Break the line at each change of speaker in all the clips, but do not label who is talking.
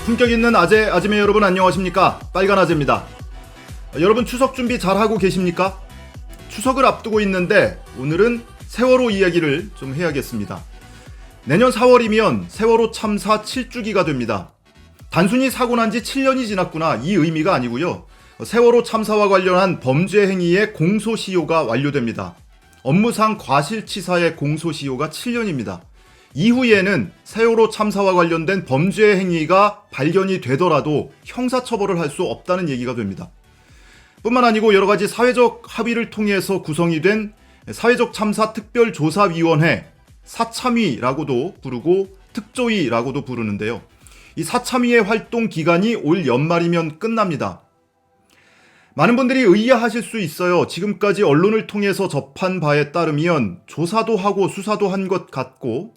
품격 있는 아재, 아지매 여러분 안녕하십니까? 빨간 아재입니다. 여러분 추석 준비 잘하고 계십니까? 추석을 앞두고 있는데 오늘은 세월호 이야기를 좀 해야겠습니다. 내년 4월이면 세월호 참사 7주기가 됩니다. 단순히 사고 난 지 7년이 지났구나 이 의미가 아니고요. 세월호 참사와 관련한 범죄 행위의 공소시효가 완료됩니다. 업무상 과실치사의 공소시효가 7년입니다. 이후에는 세월호 참사와 관련된 범죄 행위가 발견이 되더라도 형사처벌을 할 수 없다는 얘기가 됩니다. 뿐만 아니고 여러 가지 사회적 합의를 통해서 구성이 된 사회적 참사 특별조사위원회, 사참위라고도 부르고 특조위라고도 부르는데요. 이 사참위의 활동 기간이 올 연말이면 끝납니다. 많은 분들이 의아하실 수 있어요. 지금까지 언론을 통해서 접한 바에 따르면 조사도 하고 수사도 한 것 같고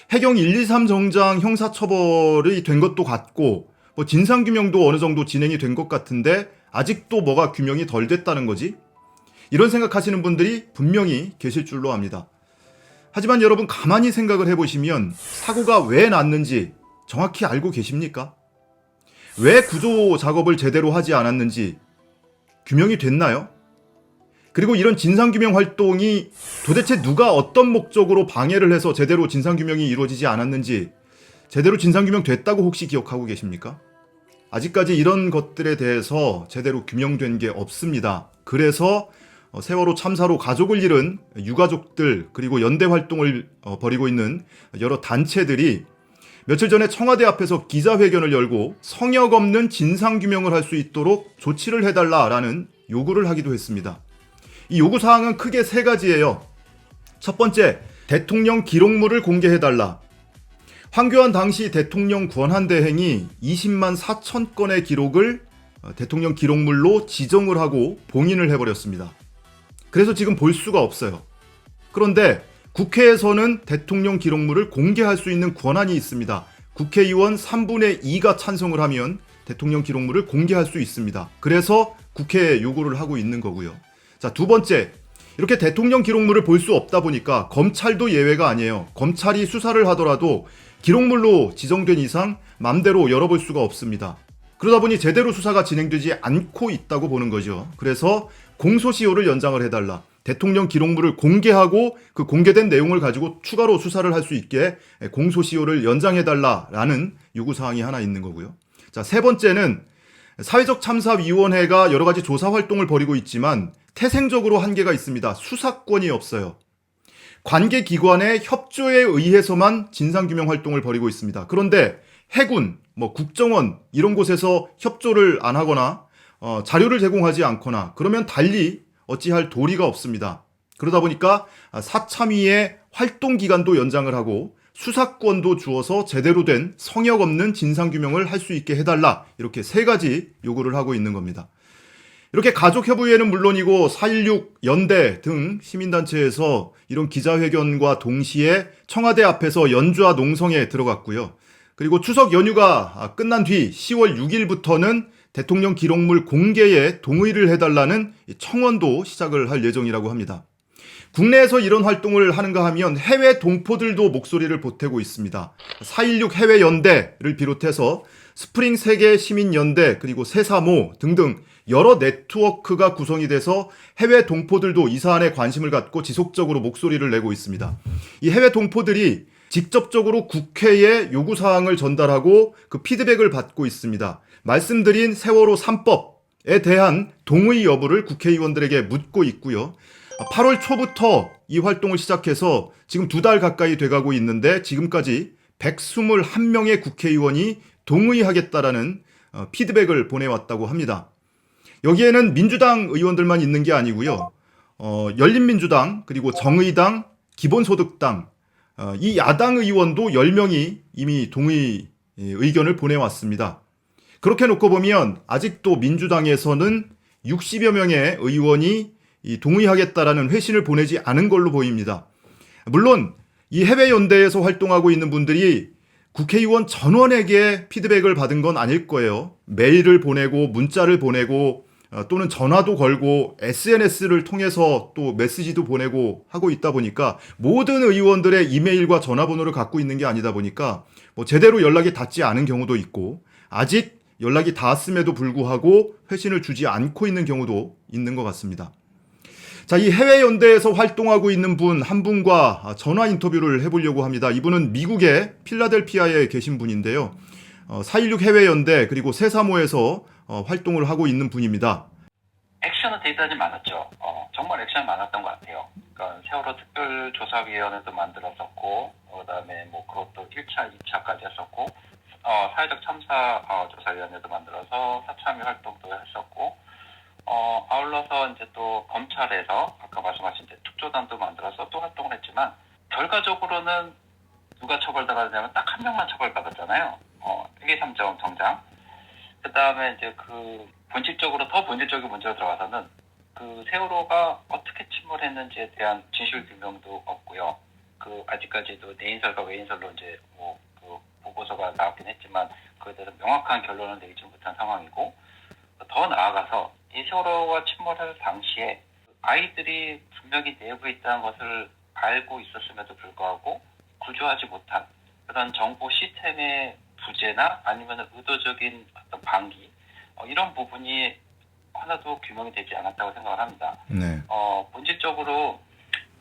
해경 123 정장 형사처벌이 된 것도 같고 진상규명도 어느 정도 진행이 된 것 같은데 아직도 뭐가 규명이 덜 됐다는 거지? 이런 생각하시는 분들이 분명히 계실 줄로 압니다. 하지만 여러분 가만히 생각을 해보시면 사고가 왜 났는지 정확히 알고 계십니까? 왜 구조 작업을 제대로 하지 않았는지 규명이 됐나요? 그리고 이런 진상규명 활동이 도대체 누가 어떤 목적으로 방해를 해서 제대로 진상규명이 이루어지지 않았는지 제대로 진상규명 됐다고 혹시 기억하고 계십니까? 아직까지 이런 것들에 대해서 제대로 규명된 게 없습니다. 그래서 세월호 참사로 가족을 잃은 유가족들 그리고 연대 활동을 벌이고 있는 여러 단체들이 며칠 전에 청와대 앞에서 기자회견을 열고 성역 없는 진상규명을 할 수 있도록 조치를 해달라라는 요구를 하기도 했습니다. 이 요구사항은 크게 세 가지예요. 첫 번째, 대통령 기록물을 공개해달라. 황교안 당시 대통령 권한대행이 20만 4천 건의 기록을 대통령 기록물로 지정을 하고 봉인을 해버렸습니다. 그래서 지금 볼 수가 없어요. 그런데 국회에서는 대통령 기록물을 공개할 수 있는 권한이 있습니다. 국회의원 3분의 2가 찬성을 하면 대통령 기록물을 공개할 수 있습니다. 그래서 국회에 요구를 하고 있는 거고요. 자, 두 번째, 이렇게 대통령 기록물을 볼 수 없다 보니까 검찰도 예외가 아니에요. 검찰이 수사를 하더라도 기록물로 지정된 이상 맘대로 열어볼 수가 없습니다. 그러다 보니 제대로 수사가 진행되지 않고 있다고 보는 거죠. 그래서 공소시효를 연장을 해달라. 대통령 기록물을 공개하고 그 공개된 내용을 가지고 추가로 수사를 할 수 있게 공소시효를 연장해달라라는 요구사항이 하나 있는 거고요. 자, 세 번째는 사회적 참사위원회가 여러 가지 조사 활동을 벌이고 있지만 태생적으로 한계가 있습니다. 수사권이 없어요. 관계기관의 협조에 의해서만 진상규명 활동을 벌이고 있습니다. 그런데 해군, 국정원 이런 곳에서 협조를 안 하거나 자료를 제공하지 않거나 그러면 달리 어찌할 도리가 없습니다. 그러다 보니까 사참위의 활동 기간도 연장을 하고 수사권도 주어서 제대로 된 성역 없는 진상규명을 할 수 있게 해달라 이렇게 세 가지 요구를 하고 있는 겁니다. 이렇게 가족협의회는 물론이고 4.16 연대 등 시민단체에서 이런 기자회견과 동시에 청와대 앞에서 연주와 농성에 들어갔고요. 그리고 추석 연휴가 끝난 뒤 10월 6일부터는 대통령 기록물 공개에 동의를 해달라는 청원도 시작을 할 예정이라고 합니다. 국내에서 이런 활동을 하는가 하면 해외 동포들도 목소리를 보태고 있습니다. 4.16 해외연대를 비롯해서 스프링 세계 시민연대 그리고 새사모 등등 여러 네트워크가 구성이 돼서 해외 동포들도 이 사안에 관심을 갖고 지속적으로 목소리를 내고 있습니다. 이 해외 동포들이 직접적으로 국회에 요구사항을 전달하고 그 피드백을 받고 있습니다. 말씀드린 세월호 3법에 대한 동의 여부를 국회의원들에게 묻고 있고요. 8월 초부터 이 활동을 시작해서 지금 2달 가까이 돼가고 있는데 지금까지 121명의 국회의원이 동의하겠다라는 피드백을 보내왔다고 합니다. 여기에는 민주당 의원들만 있는 게 아니고요. 열린민주당 그리고 정의당, 기본소득당 이 야당 의원도 10명이 이미 동의 의견을 보내왔습니다. 그렇게 놓고 보면 아직도 민주당에서는 60여 명의 의원이 동의하겠다라는 회신을 보내지 않은 걸로 보입니다. 물론 이 해외연대에서 활동하고 있는 분들이 국회의원 전원에게 피드백을 받은 건 아닐 거예요. 메일을 보내고 문자를 보내고 또는 전화도 걸고 SNS를 통해서 또 메시지도 보내고 하고 있다 보니까 모든 의원들의 이메일과 전화번호를 갖고 있는 게 아니다 보니까 제대로 연락이 닿지 않은 경우도 있고 아직 연락이 닿았음에도 불구하고 회신을 주지 않고 있는 경우도 있는 것 같습니다. 자, 이 해외 연대에서 활동하고 있는 분 한 분과 전화 인터뷰를 해보려고 합니다. 이분은 미국의 필라델피아에 계신 분인데요. 4.16 해외 연대 그리고 세사모에서 활동을 하고 있는 분입니다.
액션은 대단히 많았죠. 정말 액션이 많았던 것 같아요. 그러니까 세월호 특별조사위원회도 만들었었고, 그다음에 뭐 그것도 1차, 2차까지 했었고, 사회적 참사 조사위원회도 만들어서 사참위 활동도 했었고, 아울러서 이제 또 검찰에서 아까 말씀하신 이제 특조단도 만들어서 또 활동을 했지만 결과적으로는 누가 처벌당하느냐면 딱 한 명만 처벌받았잖아요. 회계 3점 정장. 그 다음에 이제 그 더 본질적인 문제로 들어가서는 그 세월호가 어떻게 침몰했는지에 대한 진실 규명도 없고요. 그 아직까지도 내인설과 외인설로 이제 뭐 그 보고서가 나왔긴 했지만 그에 대해서 명확한 결론을 내리지 못한 상황이고, 더 나아가서 이 세월호가 침몰할 당시에 아이들이 분명히 내부에 있다는 것을 알고 있었음에도 불구하고 구조하지 못한 그런 정보 시스템의 부재나 아니면 의도적인 어떤 방기, 이런 부분이 하나도 규명이 되지 않았다고 생각을 합니다.
네.
본질적으로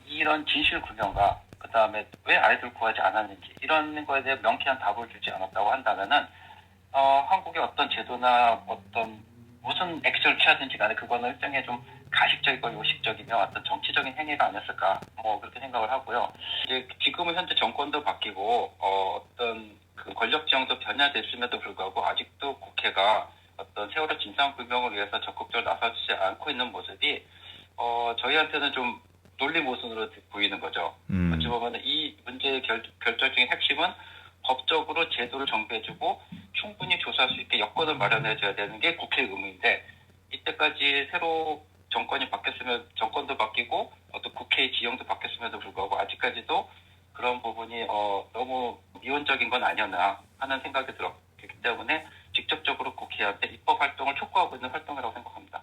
이런 진실 규명과 그 다음에 왜 아이들 구하지 않았는지 이런 거에 대해 명쾌한 답을 주지 않았다고 한다면은 한국의 어떤 제도나 어떤 무슨 액션을 취하든지 간에 그거는 일종의 좀 가식적이고 요식적이며 어떤 정치적인 행위가 아니었을까 뭐 그렇게 생각을 하고요. 이제 지금은 현재 정권도 바뀌고 어떤 그 권력 지형도 변화됐음에도 불구하고 아직도 국회가 어떤 세월호 진상 규명을 위해서 적극적으로 나서지 않고 있는 모습이 저희한테는 좀 논리 모순으로 보이는 거죠. 어찌 보면 이 문제의 결정적인 핵심은 법적으로 제도를 정비해주고 충분히 조사할 수 있게 여건을 마련해줘야 되는 게 국회의 의무인데, 이때까지 새로 정권이 바뀌었으면 정권도 바뀌고 어떤 국회의 지형도 바뀌었음에도 불구하고 아직까지도 그런 부분이 너무 미온적인 건 아니었나 하는 생각이 들었기 때문에 직접적으로 국회한테 입법 활동을 촉구하고 있는 활동이라고 생각합니다.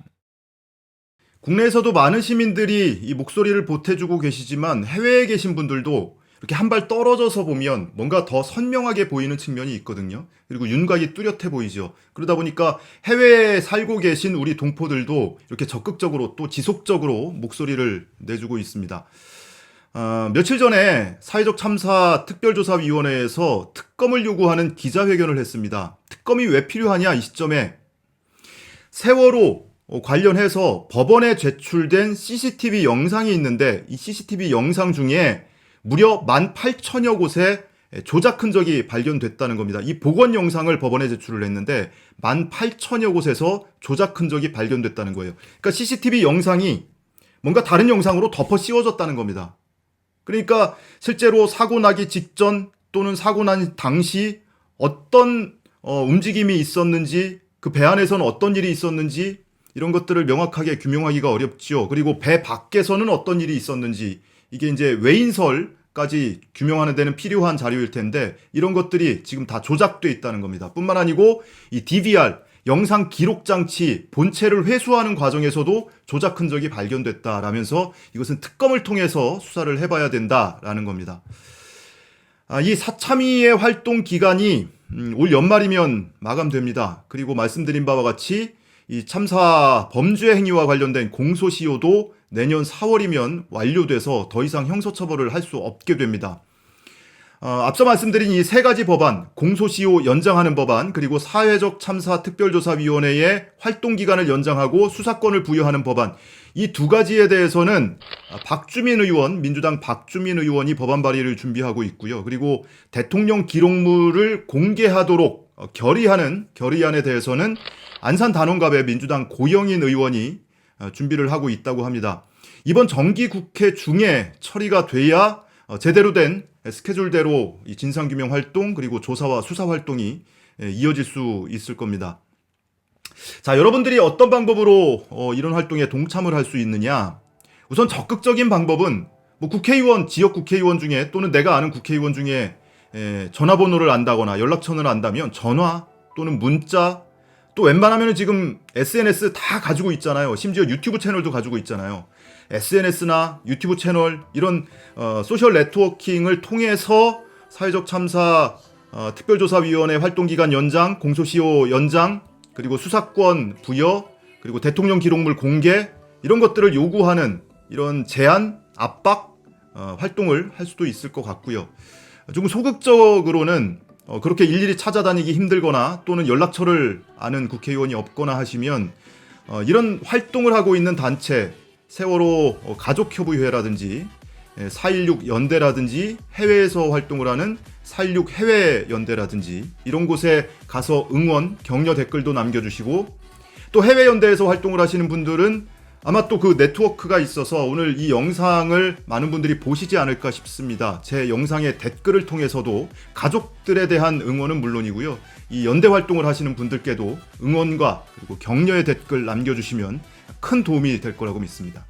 국내에서도 많은 시민들이 이 목소리를 보태주고 계시지만 해외에 계신 분들도 이렇게 한 발 떨어져서 보면 뭔가 더 선명하게 보이는 측면이 있거든요. 그리고 윤곽이 뚜렷해 보이죠. 그러다 보니까 해외에 살고 계신 우리 동포들도 이렇게 적극적으로 또 지속적으로 목소리를 내주고 있습니다. 며칠 전에 사회적 참사 특별조사위원회에서 특검을 요구하는 기자회견을 했습니다. 특검이 왜 필요하냐, 이 시점에 세월호 관련해서 법원에 제출된 CCTV 영상이 있는데, 이 CCTV 영상 중에 무려 18,000여 곳에 조작 흔적이 발견됐다는 겁니다. 이 복원 영상을 법원에 제출을 했는데 18,000여 곳에서 조작 흔적이 발견됐다는 거예요. 그러니까 CCTV 영상이 뭔가 다른 영상으로 덮어 씌워졌다는 겁니다. 그러니까 실제로 사고 나기 직전 또는 사고 난 당시 어떤 움직임이 있었는지, 그 배 안에서는 어떤 일이 있었는지 이런 것들을 명확하게 규명하기가 어렵죠. 그리고 배 밖에서는 어떤 일이 있었는지, 이게 이제 외인설까지 규명하는 데는 필요한 자료일 텐데 이런 것들이 지금 다 조작돼 있다는 겁니다. 뿐만 아니고 이 DVR 영상 기록 장치 본체를 회수하는 과정에서도 조작 흔적이 발견됐다라면서 이것은 특검을 통해서 수사를 해봐야 된다라는 겁니다. 이 사참위의 활동 기간이 올 연말이면 마감됩니다. 그리고 말씀드린 바와 같이 이 참사 범죄 행위와 관련된 공소시효도 내년 4월이면 완료돼서 더 이상 형사처벌을 할 수 없게 됩니다. 앞서 말씀드린 이 세 가지 법안, 공소시효 연장하는 법안, 그리고 사회적 참사 특별조사위원회의 활동기간을 연장하고 수사권을 부여하는 법안, 이 두 가지에 대해서는 박주민 의원, 민주당 박주민 의원이 법안 발의를 준비하고 있고요. 그리고 대통령 기록물을 공개하도록 결의안에 대해서는 안산단원갑의 민주당 고영인 의원이 준비를 하고 있다고 합니다. 이번 정기국회 중에 처리가 돼야 제대로 된 스케줄대로 이 진상규명 활동 그리고 조사와 수사 활동이 이어질 수 있을 겁니다. 자, 여러분들이 어떤 방법으로 이런 활동에 동참을 할 수 있느냐? 우선 적극적인 방법은 뭐 국회의원, 지역 국회의원 중에 또는 내가 아는 국회의원 중에 전화번호를 안다거나 연락처를 안다면 전화 또는 문자, 또 웬만하면 지금 SNS 다 가지고 있잖아요. 심지어 유튜브 채널도 가지고 있잖아요. SNS나 유튜브 채널 이런 소셜 네트워킹을 통해서 사회적 참사 특별조사위원회 활동기간 연장, 공소시효 연장, 그리고 수사권 부여, 그리고 대통령 기록물 공개 이런 것들을 요구하는 이런 제한, 압박 활동을 할 수도 있을 것 같고요. 조금 소극적으로는 그렇게 일일이 찾아다니기 힘들거나 또는 연락처를 아는 국회의원이 없거나 하시면 이런 활동을 하고 있는 단체, 세월호 가족협의회라든지 4.16 연대라든지 해외에서 활동을 하는 4.16 해외연대라든지 이런 곳에 가서 응원, 격려 댓글도 남겨주시고, 또 해외연대에서 활동을 하시는 분들은 아마 또 그 네트워크가 있어서 오늘 이 영상을 많은 분들이 보시지 않을까 싶습니다. 제 영상의 댓글을 통해서도 가족들에 대한 응원은 물론이고요, 이 연대 활동을 하시는 분들께도 응원과 그리고 격려의 댓글 남겨주시면 큰 도움이 될 거라고 믿습니다.